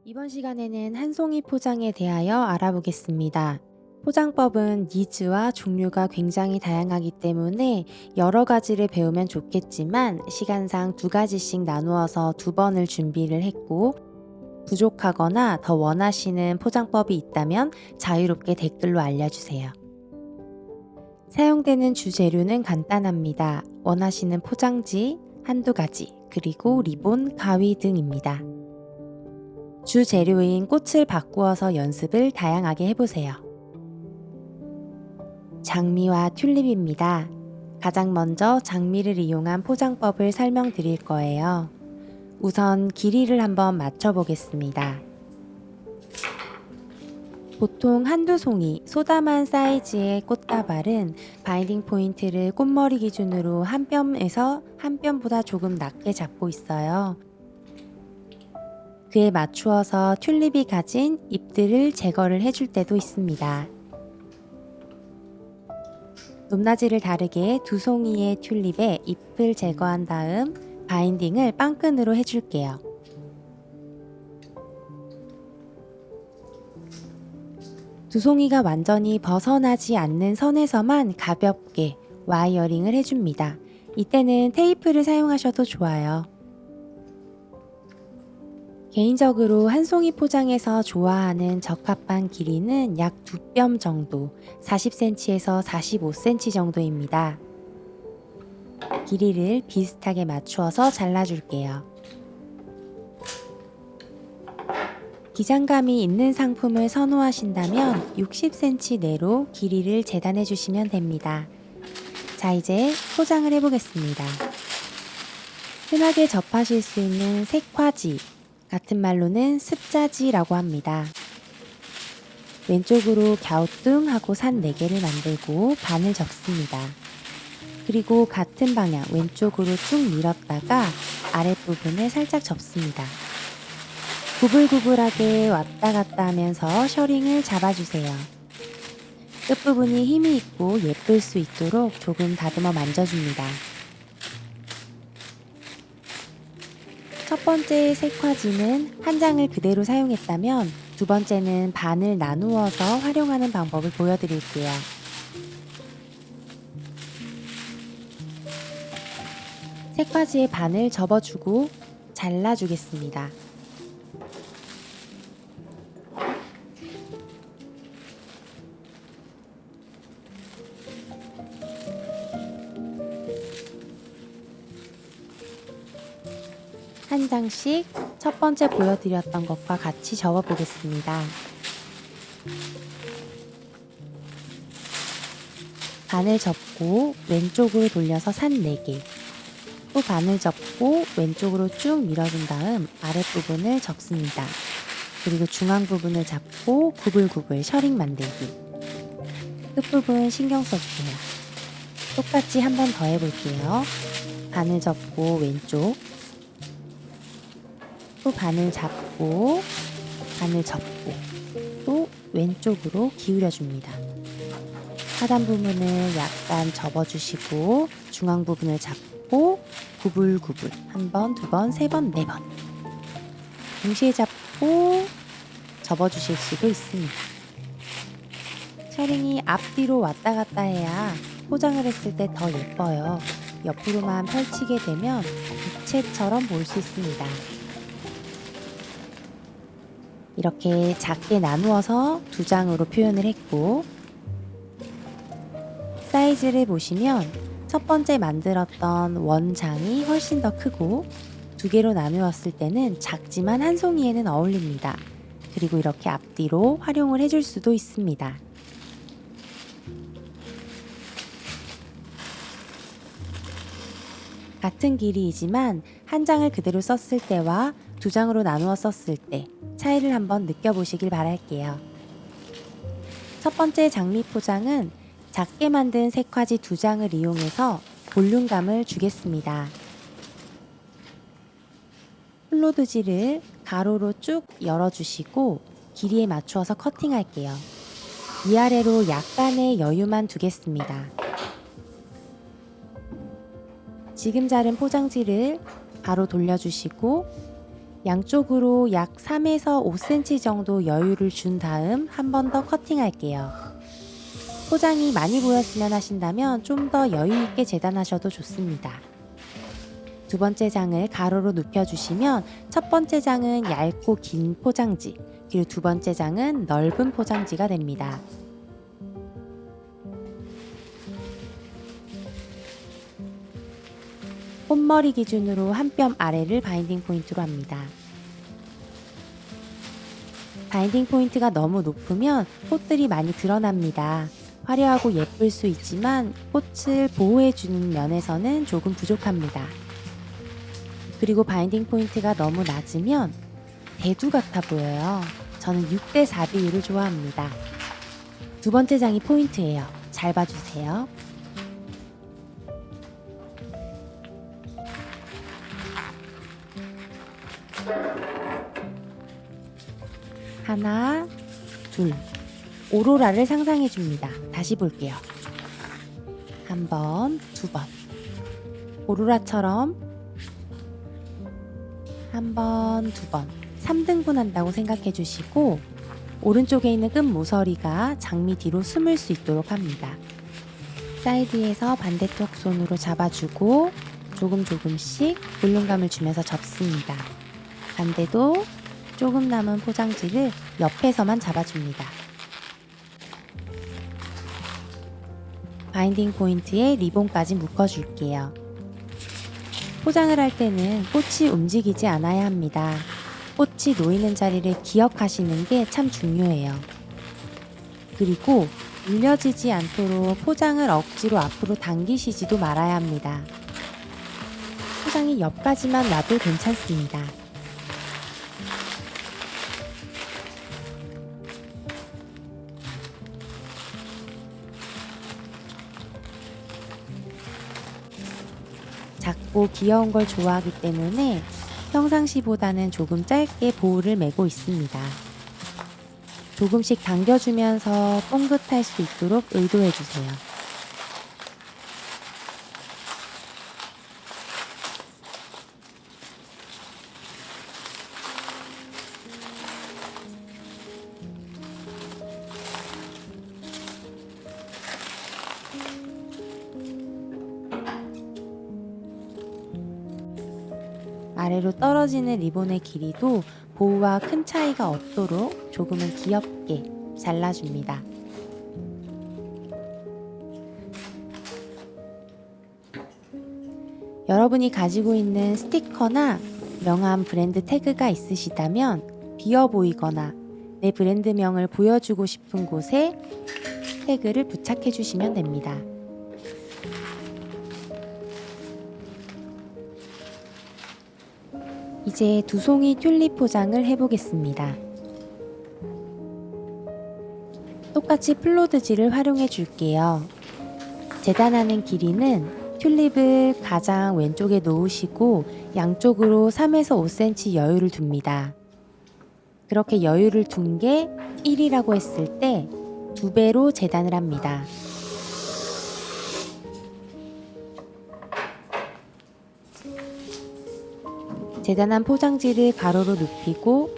이번 시간에는 한 송이 포장에 대하여 알아보겠습니다. 포장법은 니즈와 종류가 굉장히 다양하기 때문에 여러 가지를 배우면 좋겠지만 시간상 두 가지씩 나누어서 두 번을 준비를 했고, 부족하거나 더 원하시는 포장법이 있다면 자유롭게 댓글로 알려주세요. 사용되는 주재료는 간단합니다. 원하시는 포장지 한두 가지, 그리고 리본, 가위 등입니다. 주재료인 꽃을 바꾸어서 연습을 다양하게 해보세요. 장미와 튤립입니다. 가장 먼저 장미를 이용한 포장법을 설명드릴 거예요. 우선 길이를 한번 맞춰보겠습니다. 보통 한두 송이 소담한 사이즈의 꽃다발은 바인딩 포인트를 꽃머리 기준으로 한 뼘에서 한 뼘보다 조금 낮게 잡고 있어요. 그에 맞추어서 튤립이 가진 잎들을 제거를 해줄 때도 있습니다. 높낮이를 다르게 두 송이의 튤립에 잎을 제거한 다음 바인딩을 빵끈으로 해줄게요. 두 송이가 완전히 벗어나지 않는 선에서만 가볍게 와이어링을 해줍니다. 이때는 테이프를 사용하셔도 좋아요. 개인적으로 한 송이 포장에서 좋아하는 적합한 길이는 약 2뼘 정도, 40cm에서 45cm 정도입니다. 길이를 비슷하게 맞추어서 잘라줄게요. 기장감이 있는 상품을 선호하신다면 60cm 내로 길이를 재단해 주시면 됩니다. 자, 이제 포장을 해보겠습니다. 흔하게 접하실 수 있는 색화지, 같은 말로는 습자지라고 합니다. 왼쪽으로 갸우뚱하고 산 4개를 만들고 반을 접습니다. 그리고 같은 방향 왼쪽으로 쭉 밀었다가 아랫부분을 살짝 접습니다. 구불구불하게 왔다 갔다 하면서 셔링을 잡아주세요. 끝부분이 힘이 있고 예쁠 수 있도록 조금 다듬어 만져줍니다. 첫 번째 색화지는 한 장을 그대로 사용했다면 두 번째는 반을 나누어서 활용하는 방법을 보여드릴게요. 색화지의 반을 접어주고 잘라주겠습니다. 한 장씩 첫 번째 보여드렸던 것과 같이 접어 보겠습니다. 반을 접고 왼쪽으로 돌려서 산 4개, 또 반을 접고 왼쪽으로 쭉 밀어준 다음 아랫부분을 접습니다. 그리고 중앙 부분을 잡고 구불구불 셔링 만들기. 끝부분 신경 써주세요. 똑같이 한 번 더 해볼게요. 반을 접고 왼쪽, 또 반을 잡고 반을 접고 또 왼쪽으로 기울여 줍니다. 하단 부분을 약간 접어주시고 중앙 부분을 잡고 구불구불 한 번, 두 번, 세 번, 네 번 동시에 잡고 접어주실 수도 있습니다. 셔링이 앞뒤로 왔다 갔다 해야 포장을 했을 때 더 예뻐요. 옆으로만 펼치게 되면 부채처럼 보일 수 있습니다. 이렇게 작게 나누어서 두 장으로 표현을 했고, 사이즈를 보시면 첫 번째 만들었던 원장이 훨씬 더 크고 두 개로 나누었을 때는 작지만 한 송이에는 어울립니다. 그리고 이렇게 앞뒤로 활용을 해줄 수도 있습니다. 같은 길이이지만 한 장을 그대로 썼을 때와 두 장으로 나누어 썼을 때 차이를 한번 느껴보시길 바랄게요. 첫 번째 장미 포장은 작게 만든 색화지 2장을 이용해서 볼륨감을 주겠습니다. 플로드지를 가로로 쭉 열어주시고 길이에 맞추어서 커팅할게요. 위아래로 약간의 여유만 두겠습니다. 지금 자른 포장지를 바로 돌려주시고 양쪽으로 약 3에서 5cm 정도 여유를 준 다음 한 번 더 커팅할게요. 포장이 많이 보였으면 하신다면 좀 더 여유 있게 재단하셔도 좋습니다. 두 번째 장을 가로로 눕혀주시면 첫 번째 장은 얇고 긴 포장지, 그리고 두 번째 장은 넓은 포장지가 됩니다. 꽃머리 기준으로 한 뼘 아래를 바인딩 포인트로 합니다. 바인딩 포인트가 너무 높으면 꽃들이 많이 드러납니다. 화려하고 예쁠 수 있지만 꽃을 보호해주는 면에서는 조금 부족합니다. 그리고 바인딩 포인트가 너무 낮으면 대두 같아 보여요. 저는 6대4 비율을 좋아합니다. 두 번째 장이 포인트예요. 잘 봐주세요. 하나, 둘. 오로라를 상상해 줍니다. 다시 볼게요. 한 번, 두 번. 오로라처럼 한 번, 두 번. 3등분 한다고 생각해 주시고 오른쪽에 있는 끝 모서리가 장미 뒤로 숨을 수 있도록 합니다. 사이드에서 반대쪽 손으로 잡아주고 조금씩 볼륨감을 주면서 접습니다. 반대도 조금 남은 포장지를 옆에서만 잡아줍니다. 바인딩 포인트에 리본까지 묶어줄게요. 포장을 할 때는 꽃이 움직이지 않아야 합니다. 꽃이 놓이는 자리를 기억하시는 게 참 중요해요. 그리고 눌려지지 않도록 포장을 억지로 앞으로 당기시지도 말아야 합니다. 포장이 옆까지만 놔도 괜찮습니다. 작고 귀여운 걸 좋아하기 때문에 평상시보다는 조금 짧게 보울을 메고 있습니다. 조금씩 당겨주면서 뽕긋할 수 있도록 의도해주세요. 아래로 떨어지는 리본의 길이도 보우와 큰 차이가 없도록 조금은 귀엽게 잘라줍니다. 여러분이 가지고 있는 스티커나 명함 브랜드 태그가 있으시다면 비어 보이거나 내 브랜드명을 보여주고 싶은 곳에 태그를 부착해 주시면 됩니다. 이제 두 송이 튤립 포장을 해보겠습니다. 똑같이 플로드지를 활용해 줄게요. 재단하는 길이는 튤립을 가장 왼쪽에 놓으시고 양쪽으로 3에서 5cm 여유를 둡니다. 그렇게 여유를 둔 게 1이라고 했을 때 2배로 재단을 합니다. 재단한 포장지를 가로로 눕히고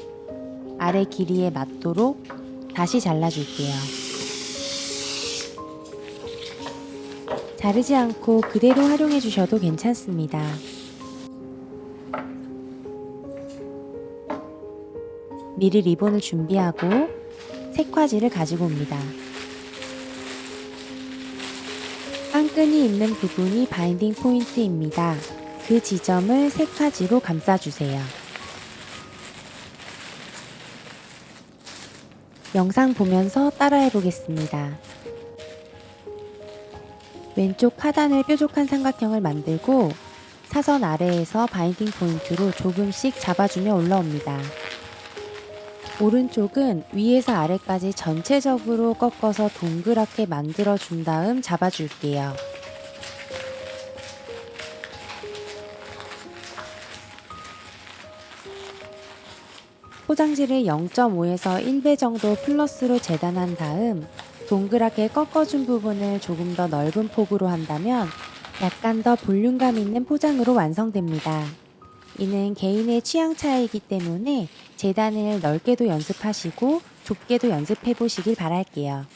아래 길이에 맞도록 다시 잘라줄게요. 자르지 않고 그대로 활용해 주셔도 괜찮습니다. 미리 리본을 준비하고 색화지를 가지고 옵니다. 깡끈이 있는 부분이 바인딩 포인트입니다. 그 지점을 색화지로 감싸주세요. 영상 보면서 따라해 보겠습니다. 왼쪽 하단을 뾰족한 삼각형을 만들고 사선 아래에서 바인딩 포인트로 조금씩 잡아주며 올라옵니다. 오른쪽은 위에서 아래까지 전체적으로 꺾어서 동그랗게 만들어 준 다음 잡아줄게요. 포장지를 0.5에서 1배 정도 플러스로 재단한 다음 동그랗게 꺾어준 부분을 조금 더 넓은 폭으로 한다면 약간 더 볼륨감 있는 포장으로 완성됩니다. 이는 개인의 취향 차이이기 때문에 재단을 넓게도 연습하시고 좁게도 연습해 보시길 바랄게요.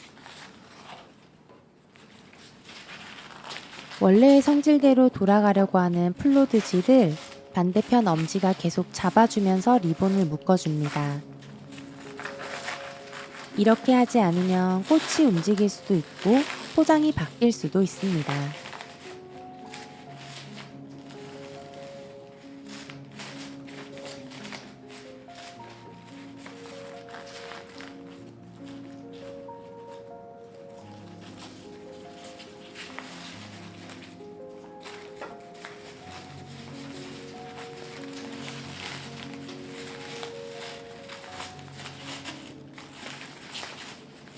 원래의 성질대로 돌아가려고 하는 플로드질을 반대편 엄지가 계속 잡아주면서 리본을 묶어줍니다. 이렇게 하지 않으면 꽃이 움직일 수도 있고 포장이 바뀔 수도 있습니다.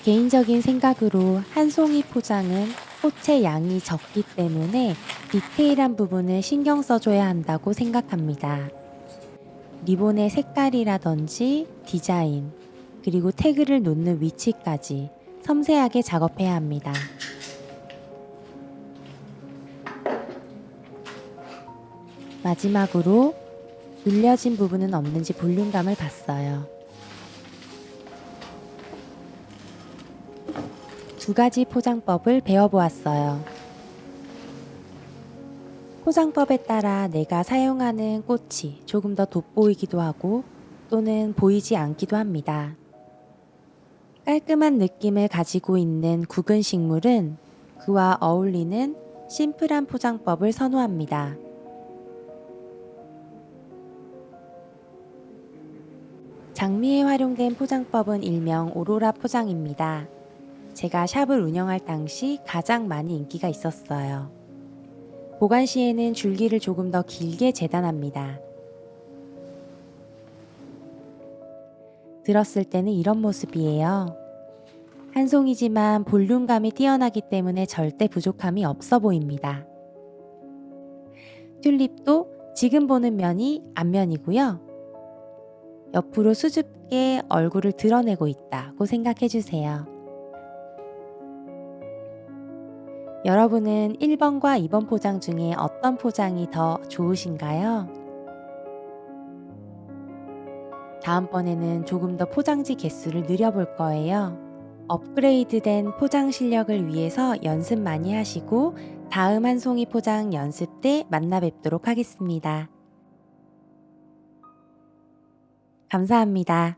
개인적인 생각으로 한 송이 포장은 꽃의 양이 적기 때문에 디테일한 부분을 신경 써줘야 한다고 생각합니다. 리본의 색깔이라든지 디자인, 그리고 태그를 놓는 위치까지 섬세하게 작업해야 합니다. 마지막으로 눌려진 부분은 없는지 볼륨감을 봤어요. 두 가지 포장법을 배워보았어요. 포장법에 따라 내가 사용하는 꽃이 조금 더 돋보이기도 하고 또는 보이지 않기도 합니다. 깔끔한 느낌을 가지고 있는 국은 식물은 그와 어울리는 심플한 포장법을 선호합니다. 장미에 활용된 포장법은 일명 오로라 포장입니다. 제가 샵을 운영할 당시 가장 많이 인기가 있었어요. 보관 시에는 줄기를 조금 더 길게 재단합니다. 들었을 때는 이런 모습이에요. 한 송이지만 볼륨감이 뛰어나기 때문에 절대 부족함이 없어 보입니다. 튤립도 지금 보는 면이 앞면이고요. 옆으로 수줍게 얼굴을 드러내고 있다고 생각해 주세요. 여러분은 1번과 2번 포장 중에 어떤 포장이 더 좋으신가요? 다음번에는 조금 더 포장지 개수를 늘려볼 거예요. 업그레이드된 포장 실력을 위해서 연습 많이 하시고 다음 한 송이 포장 연습 때 만나 뵙도록 하겠습니다. 감사합니다.